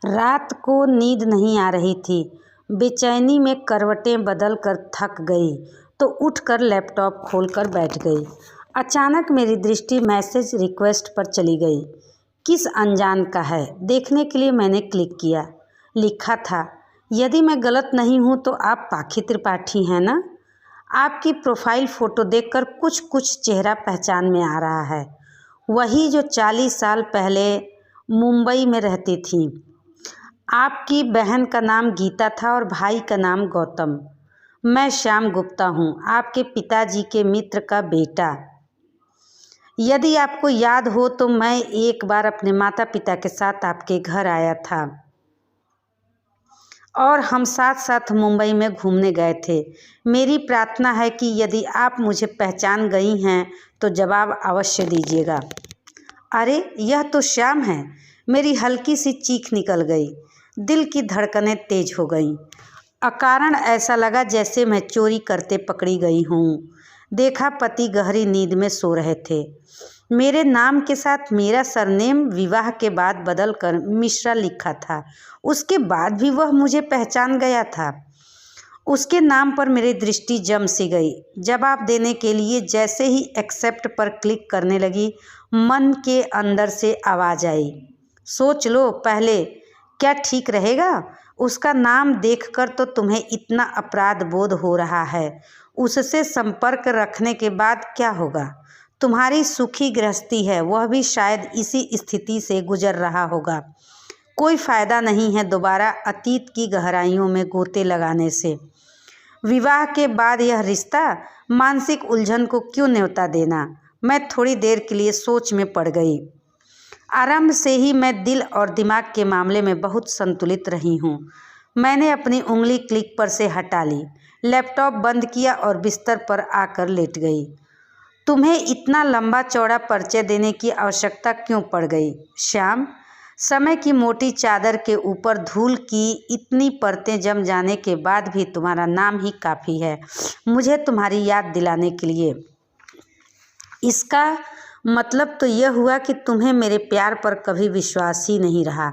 रात को नींद नहीं आ रही थी। बेचैनी में करवटें बदल कर थक गई तो उठकर लैपटॉप खोलकर बैठ गई। अचानक मेरी दृष्टि मैसेज रिक्वेस्ट पर चली गई। किस अनजान का है, देखने के लिए मैंने क्लिक किया। लिखा था, यदि मैं गलत नहीं हूँ तो आप पाखी त्रिपाठी हैं ना। आपकी प्रोफाइल फ़ोटो देखकर कुछ कुछ चेहरा पहचान में आ रहा है। वही जो 40 साल पहले मुंबई में रहती थी। आपकी बहन का नाम गीता था और भाई का नाम गौतम। मैं श्याम गुप्ता हूँ, आपके पिताजी के मित्र का बेटा। यदि आपको याद हो तो मैं एक बार अपने माता पिता के साथ आपके घर आया था और हम साथ साथ मुंबई में घूमने गए थे। मेरी प्रार्थना है कि यदि आप मुझे पहचान गई हैं तो जवाब अवश्य दीजिएगा। अरे, यह तो श्याम है। मेरी हल्की सी चीख निकल गई। दिल की धड़कनें तेज हो गईं। अकारण ऐसा लगा जैसे मैं चोरी करते पकड़ी गई हूँ। देखा, पति गहरी नींद में सो रहे थे। मेरे नाम के साथ मेरा सरनेम विवाह के बाद बदलकर मिश्रा लिखा था। उसके बाद भी वह मुझे पहचान गया था। उसके नाम पर मेरी दृष्टि जम सी गई। जवाब देने के लिए जैसे ही एक्सेप्ट पर क्लिक करने लगी, मन के अंदर से आवाज़ आई, सोच लो पहले, क्या ठीक रहेगा? उसका नाम देखकर तो तुम्हें इतना अपराध बोध हो रहा है। उससे संपर्क रखने के बाद क्या होगा? तुम्हारी सुखी गृहस्थी है, वह भी शायद इसी स्थिति से गुजर रहा होगा। कोई फ़ायदा नहीं है दोबारा अतीत की गहराइयों में गोते लगाने से। विवाह के बाद यह रिश्ता, मानसिक उलझन को क्यों न्योता देना? मैं थोड़ी देर के लिए सोच में पड़ गई। आरंभ से ही मैं दिल और दिमाग के मामले में बहुत संतुलित रही हूँ। मैंने अपनी उंगली क्लिक पर से हटा ली, लैपटॉप बंद किया और बिस्तर पर आकर लेट गई। तुम्हें इतना लंबा चौड़ा परिचय देने की आवश्यकता क्यों पड़ गई श्याम? समय की मोटी चादर के ऊपर धूल की इतनी परतें जम जाने के बाद भी तुम्हारा नाम ही काफ़ी है मुझे तुम्हारी याद दिलाने के लिए। इसका मतलब तो यह हुआ कि तुम्हें मेरे प्यार पर कभी विश्वास ही नहीं रहा।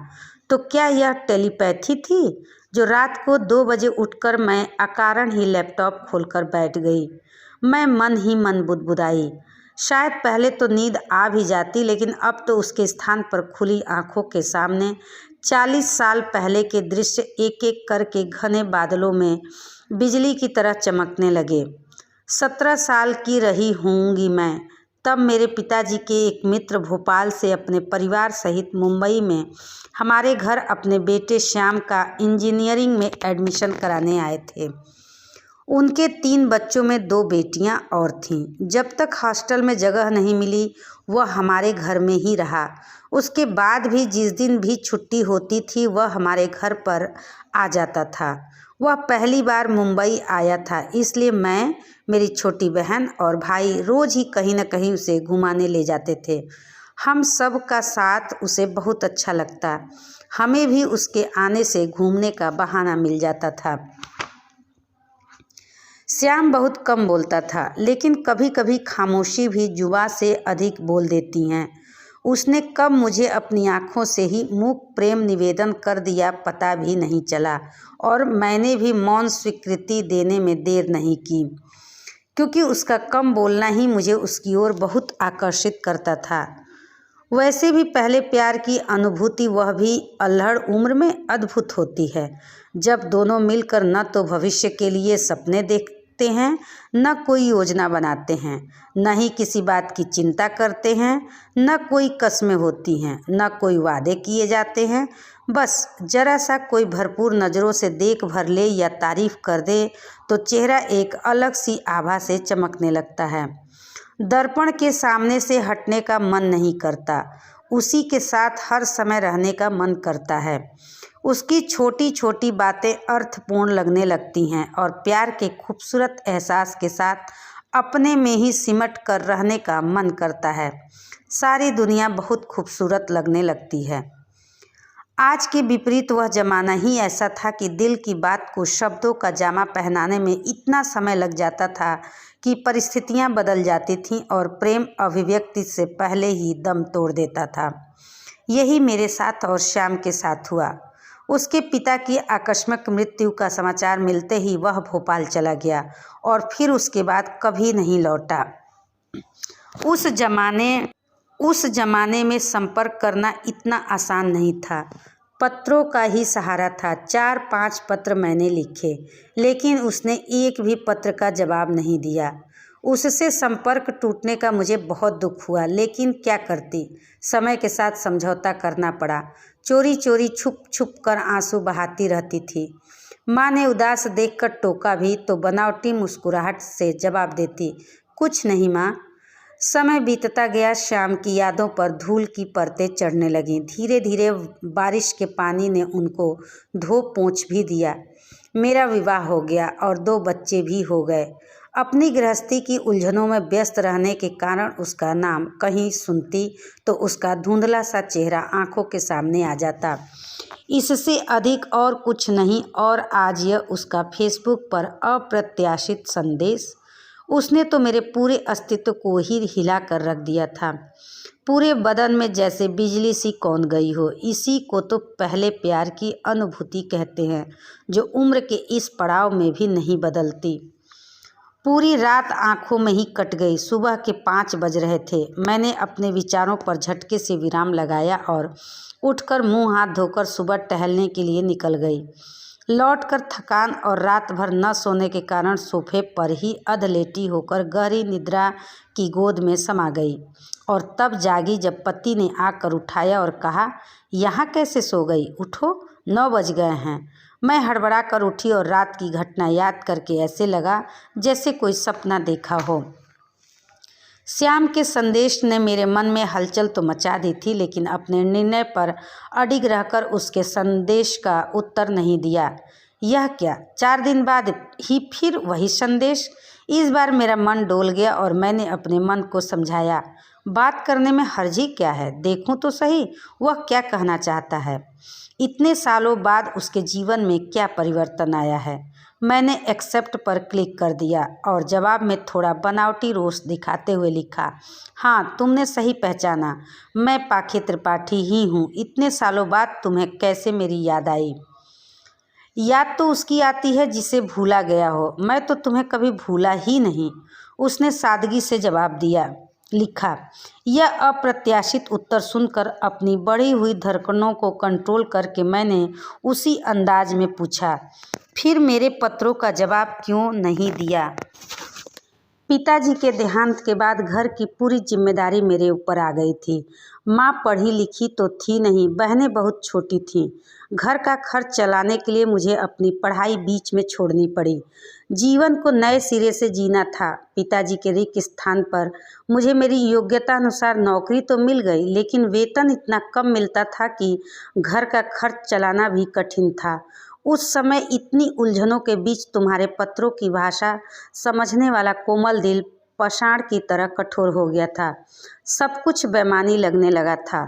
तो क्या यह टेलीपैथी थी जो रात को 2 बजे उठकर मैं अकारण ही लैपटॉप खोलकर बैठ गई? मैं मन ही मन बुदबुदाई। शायद पहले तो नींद आ भी जाती, लेकिन अब तो उसके स्थान पर खुली आंखों के सामने 40 साल पहले के दृश्य एक एक करके घने बादलों में बिजली की तरह चमकने लगे। 17 साल की रही होंगी मैं तब मेरे पिताजी के एक मित्र भोपाल से अपने परिवार सहित मुंबई में हमारे घर अपने बेटे श्याम का इंजीनियरिंग में एडमिशन कराने आए थे। उनके 3 बच्चों में 2 बेटियां और थीं। जब तक हॉस्टल में जगह नहीं मिली वह हमारे घर में ही रहा। उसके बाद भी जिस दिन भी छुट्टी होती थी वह हमारे घर पर आ जाता था। वह पहली बार मुंबई आया था, इसलिए मैं, मेरी छोटी बहन और भाई रोज़ ही कहीं न कहीं उसे घुमाने ले जाते थे। हम सब का साथ उसे बहुत अच्छा लगता। हमें भी उसके आने से घूमने का बहाना मिल जाता था। श्याम बहुत कम बोलता था, लेकिन कभी कभी खामोशी भी जुबान से अधिक बोल देती हैं। उसने कब मुझे अपनी आँखों से ही मूक प्रेम निवेदन कर दिया पता भी नहीं चला, और मैंने भी मौन स्वीकृति देने में देर नहीं की, क्योंकि उसका कम बोलना ही मुझे उसकी ओर बहुत आकर्षित करता था। वैसे भी पहले प्यार की अनुभूति, वह भी अल्हड़ उम्र में, अद्भुत होती है। जब दोनों मिलकर न तो भविष्य के लिए सपने देखते हैं, न कोई योजना बनाते हैं, न ही किसी बात की चिंता करते हैं, न कोई कस्में होती हैं, न कोई वादे किए जाते हैं। बस जरा सा कोई भरपूर नज़रों से देख भर ले या तारीफ कर दे तो चेहरा एक अलग सी आभा से चमकने लगता है। दर्पण के सामने से हटने का मन नहीं करता, उसी के साथ हर समय रहने का मन करता है। उसकी छोटी छोटी बातें अर्थपूर्ण लगने लगती हैं और प्यार के खूबसूरत एहसास के साथ अपने में ही सिमट कर रहने का मन करता है। सारी दुनिया बहुत खूबसूरत लगने लगती है। आज के विपरीत वह ज़माना ही ऐसा था कि दिल की बात को शब्दों का जामा पहनाने में इतना समय लग जाता था कि परिस्थितियां बदल जाती थीं और प्रेम अभिव्यक्ति से पहले ही दम तोड़ देता था। यही मेरे साथ और श्याम के साथ हुआ। उसके पिता की आकस्मिक मृत्यु का समाचार मिलते ही वह भोपाल चला गया और फिर उसके बाद कभी नहीं लौटा। उस जमाने में संपर्क करना इतना आसान नहीं था। पत्रों का ही सहारा था। 4-5 पत्र मैंने लिखे, लेकिन उसने एक भी पत्र का जवाब नहीं दिया। उससे संपर्क टूटने का मुझे बहुत दुख हुआ, लेकिन क्या करती, समय के साथ समझौता करना पड़ा। चोरी चोरी छुप छुप कर आंसू बहाती रहती थी। माँ ने उदास देखकर टोका भी तो बनावटी मुस्कुराहट से जवाब देती, कुछ नहीं माँ। समय बीतता गया। श्याम की यादों पर धूल की परतें चढ़ने लगीं। धीरे धीरे बारिश के पानी ने उनको धो पोंछ भी दिया। मेरा विवाह हो गया और 2 बच्चे भी हो गए। अपनी गृहस्थी की उलझनों में व्यस्त रहने के कारण उसका नाम कहीं सुनती तो उसका धुंधला सा चेहरा आंखों के सामने आ जाता। इससे अधिक और कुछ नहीं। और आज यह उसका फेसबुक पर अप्रत्याशित संदेश। उसने तो मेरे पूरे अस्तित्व को ही हिला कर रख दिया था। पूरे बदन में जैसे बिजली सी कौंध गई हो। इसी को तो पहले प्यार की अनुभूति कहते हैं, जो उम्र के इस पड़ाव में भी नहीं बदलती। पूरी रात आंखों में ही कट गई। सुबह के 5 बज रहे थे। मैंने अपने विचारों पर झटके से विराम लगाया और उठकर मुंह हाथ धोकर सुबह टहलने के लिए निकल गई। लौटकर थकान और रात भर न सोने के कारण सोफे पर ही अधलेटी होकर गहरी निद्रा की गोद में समा गई और तब जागी जब पति ने आकर उठाया और कहा, यहाँ कैसे सो गई, उठो, 9 बज गए हैं। मैं हड़बड़ा कर उठी और रात की घटना याद करके ऐसे लगा जैसे कोई सपना देखा हो। श्याम के संदेश ने मेरे मन में हलचल तो मचा दी थी, लेकिन अपने निर्णय पर अडिग रहकर उसके संदेश का उत्तर नहीं दिया। यह क्या, 4 दिन बाद ही फिर वही संदेश। इस बार मेरा मन डोल गया और मैंने अपने मन को समझाया, बात करने में हर्जी क्या है, देखूं तो सही वह क्या कहना चाहता है। इतने सालों बाद उसके जीवन में क्या परिवर्तन आया है। मैंने एक्सेप्ट पर क्लिक कर दिया और जवाब में थोड़ा बनावटी रोष दिखाते हुए लिखा, हाँ तुमने सही पहचाना, मैं पाखे त्रिपाठी ही हूँ। इतने सालों बाद तुम्हें कैसे मेरी याद आई। याद तो उसकी आती है जिसे भूला गया हो, मैं तो तुम्हें कभी भूला ही नहीं। उसने सादगी से जवाब दिया। लिखा। यह अप्रत्याशित उत्तर सुनकर अपनी बढ़ी हुई धड़कनों को कंट्रोल करके मैंने उसी अंदाज में पूछा, फिर मेरे पत्रों का जवाब क्यों नहीं दिया। पिताजी के देहांत के बाद घर की पूरी जिम्मेदारी मेरे ऊपर आ गई थी। माँ पढ़ी लिखी तो थी नहीं, बहनें बहुत छोटी थीं। घर का खर्च चलाने के लिए मुझे अपनी पढ़ाई बीच में छोड़नी पड़ी। जीवन को नए सिरे से जीना था। पिताजी के रिक्त स्थान पर मुझे मेरी योग्यता अनुसार नौकरी तो मिल गई, लेकिन वेतन इतना कम मिलता था कि घर का खर्च चलाना भी कठिन था। उस समय इतनी उलझनों के बीच तुम्हारे पत्रों की भाषा समझने वाला कोमल दिल पाषाण की तरह कठोर हो गया था। सब कुछ बेमानी लगने लगा था।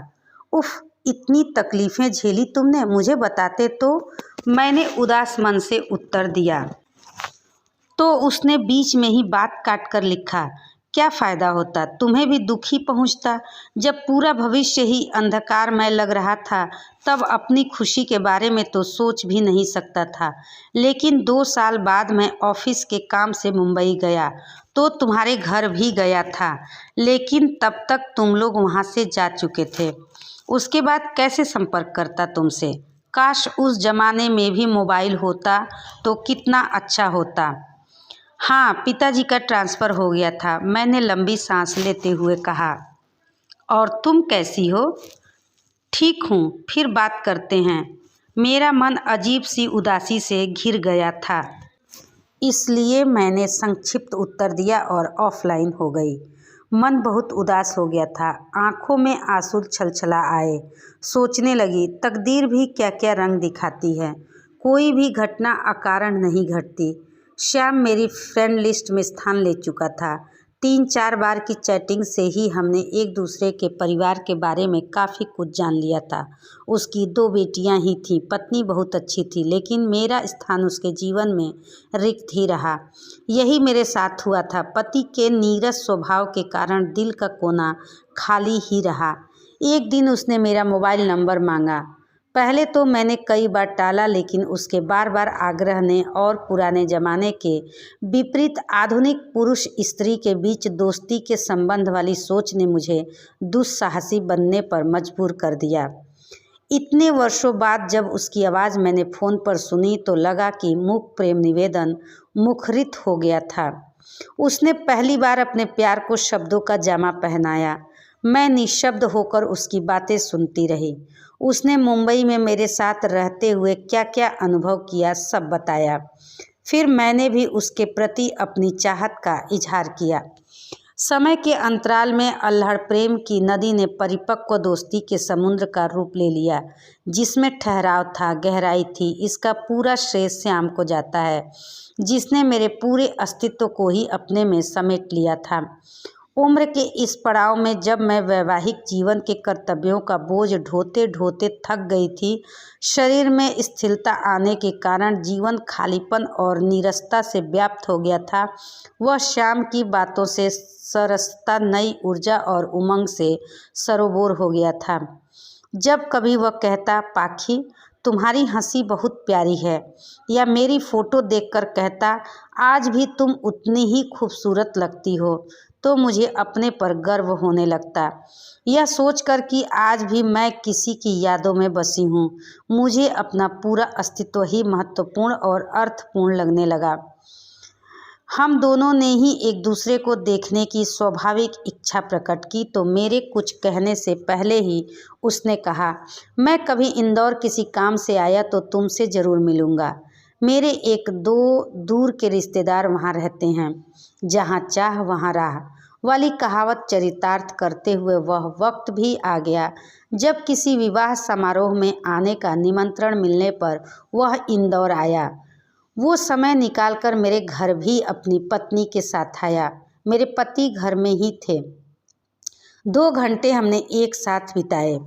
उफ, इतनी तकलीफ़ें झेली तुमने, मुझे बताते तो। मैंने उदास मन से उत्तर दिया तो उसने बीच में ही बात काट कर लिखा, क्या फ़ायदा होता, तुम्हें भी दुख ही पहुँचता। जब पूरा भविष्य ही अंधकारमय लग रहा था तब अपनी खुशी के बारे में तो सोच भी नहीं सकता था। लेकिन 2 साल बाद मैं ऑफिस के काम से मुंबई गया तो तुम्हारे घर भी गया था, लेकिन तब तक तुम लोग वहाँ से जा चुके थे। उसके बाद कैसे संपर्क करता तुमसे। काश उस ज़माने में भी मोबाइल होता तो कितना अच्छा होता। हाँ, पिताजी का ट्रांसफ़र हो गया था, मैंने लंबी सांस लेते हुए कहा। और तुम कैसी हो। ठीक हूँ, फिर बात करते हैं। मेरा मन अजीब सी उदासी से घिर गया था, इसलिए मैंने संक्षिप्त उत्तर दिया और ऑफलाइन हो गई। मन बहुत उदास हो गया था, आंखों में आंसू छलछला आए। सोचने लगी, तकदीर भी क्या क्या रंग दिखाती है। कोई भी घटना अकारण नहीं घटती। श्याम मेरी फ्रेंड लिस्ट में स्थान ले चुका था। 3-4 बार की चैटिंग से ही हमने एक दूसरे के परिवार के बारे में काफ़ी कुछ जान लिया था। उसकी 2 बेटियां ही थीं, पत्नी बहुत अच्छी थी, लेकिन मेरा स्थान उसके जीवन में रिक्त ही रहा। यही मेरे साथ हुआ था। पति के नीरस स्वभाव के कारण दिल का कोना खाली ही रहा। एक दिन उसने मेरा मोबाइल नंबर मांगा। पहले तो मैंने कई बार टाला, लेकिन उसके बार बार आग्रह ने और पुराने जमाने के विपरीत आधुनिक पुरुष स्त्री के बीच दोस्ती के संबंध वाली सोच ने मुझे दुस्साहसी बनने पर मजबूर कर दिया। इतने वर्षों बाद जब उसकी आवाज़ मैंने फ़ोन पर सुनी तो लगा कि मूक प्रेम निवेदन मुखरित हो गया था। उसने पहली बार अपने प्यार को शब्दों का जामा पहनाया। मैं निशब्द होकर उसकी बातें सुनती रही। उसने मुंबई में मेरे साथ रहते हुए क्या क्या अनुभव किया सब बताया। फिर मैंने भी उसके प्रति अपनी चाहत का इजहार किया। समय के अंतराल में अल्हड़ प्रेम की नदी ने परिपक्व दोस्ती के समुद्र का रूप ले लिया, जिसमें ठहराव था, गहराई थी। इसका पूरा श्रेय श्याम को जाता है, जिसने मेरे पूरे अस्तित्व को ही अपने में समेट लिया था। उम्र के इस पड़ाव में जब मैं वैवाहिक जीवन के कर्तव्यों का बोझ ढोते ढोते थक गई थी, शरीर में स्थिरता आने के कारण जीवन खालीपन और नीरसता से व्याप्त हो गया था, वह श्याम की बातों से सरसता नई ऊर्जा और उमंग से सरोबोर हो गया था। जब कभी वह कहता, पाखी तुम्हारी हंसी बहुत प्यारी है, या मेरी फ़ोटो देखकर कहता, आज भी तुम उतनी ही खूबसूरत लगती हो, तो मुझे अपने पर गर्व होने लगता। यह सोचकर कि आज भी मैं किसी की यादों में बसी हूँ, मुझे अपना पूरा अस्तित्व ही महत्वपूर्ण और अर्थपूर्ण लगने लगा। हम दोनों ने ही एक दूसरे को देखने की स्वाभाविक इच्छा प्रकट की तो मेरे कुछ कहने से पहले ही उसने कहा, मैं कभी इंदौर किसी काम से आया तो तुमसे ज़रूर मिलूँगा। मेरे एक दो दूर के रिश्तेदार वहाँ रहते हैं। जहाँ चाह वहाँ राह वाली कहावत चरितार्थ करते हुए वह वक्त भी आ गया जब किसी विवाह समारोह में आने का निमंत्रण मिलने पर वह इंदौर आया। वो समय निकालकर मेरे घर भी अपनी पत्नी के साथ आया। मेरे पति घर में ही थे। 2 घंटे हमने एक साथ बिताए।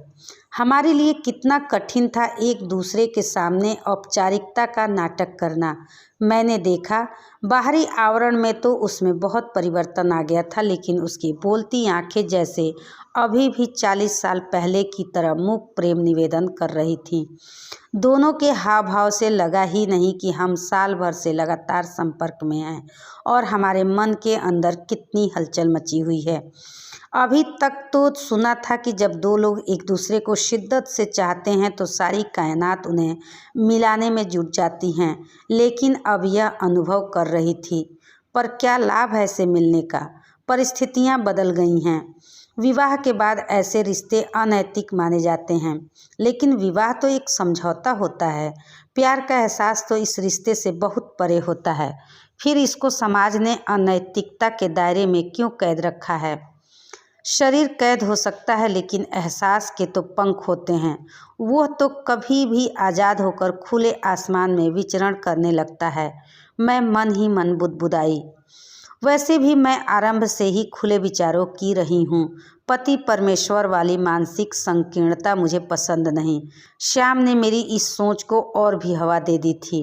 हमारे लिए कितना कठिन था एक दूसरे के सामने औपचारिकता का नाटक करना। मैंने देखा, बाहरी आवरण में तो उसमें बहुत परिवर्तन आ गया था, लेकिन उसकी बोलती आंखें जैसे अभी भी 40 साल पहले की तरह मूक प्रेम निवेदन कर रही थीं। दोनों के हाव भाव से लगा ही नहीं कि हम साल भर से लगातार संपर्क में हैं और हमारे मन के अंदर कितनी हलचल मची हुई है। अभी तक तो सुना था कि जब 2 लोग एक दूसरे को शिद्दत से चाहते हैं तो सारी कायनात उन्हें मिलाने में जुट जाती हैं, लेकिन अब यह अनुभव कर रही थी। पर क्या लाभ है ऐसे मिलने का? परिस्थितियां बदल गई हैं। विवाह के बाद ऐसे रिश्ते अनैतिक माने जाते हैं, लेकिन विवाह तो एक समझौता होता है। प्यार का एहसास तो इस रिश्ते से बहुत परे होता है। फिर इसको समाज ने अनैतिकता के दायरे में क्यों कैद रखा है? शरीर कैद हो सकता है, लेकिन एहसास के तो पंख होते हैं। वह तो कभी भी आज़ाद होकर खुले आसमान में विचरण करने लगता है। मैं मन ही मन बुदबुदाई। वैसे भी मैं आरंभ से ही खुले विचारों की रही हूँ। पति परमेश्वर वाली मानसिक संकीर्णता मुझे पसंद नहीं। श्याम ने मेरी इस सोच को और भी हवा दे दी थी।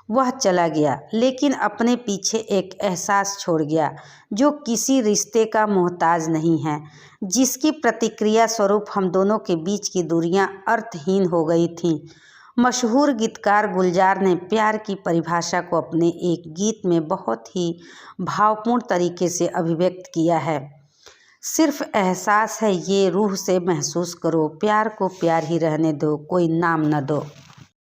वह चला गया, लेकिन अपने पीछे एक एहसास छोड़ गया जो किसी रिश्ते का मोहताज नहीं है, जिसकी प्रतिक्रिया स्वरूप हम दोनों के बीच की दूरियां अर्थहीन हो गई थीं। मशहूर गीतकार गुलजार ने प्यार की परिभाषा को अपने एक गीत में बहुत ही भावपूर्ण तरीके से अभिव्यक्त किया है। सिर्फ एहसास है, ये रूह से महसूस करो, प्यार को प्यार ही रहने दो, कोई नाम न दो।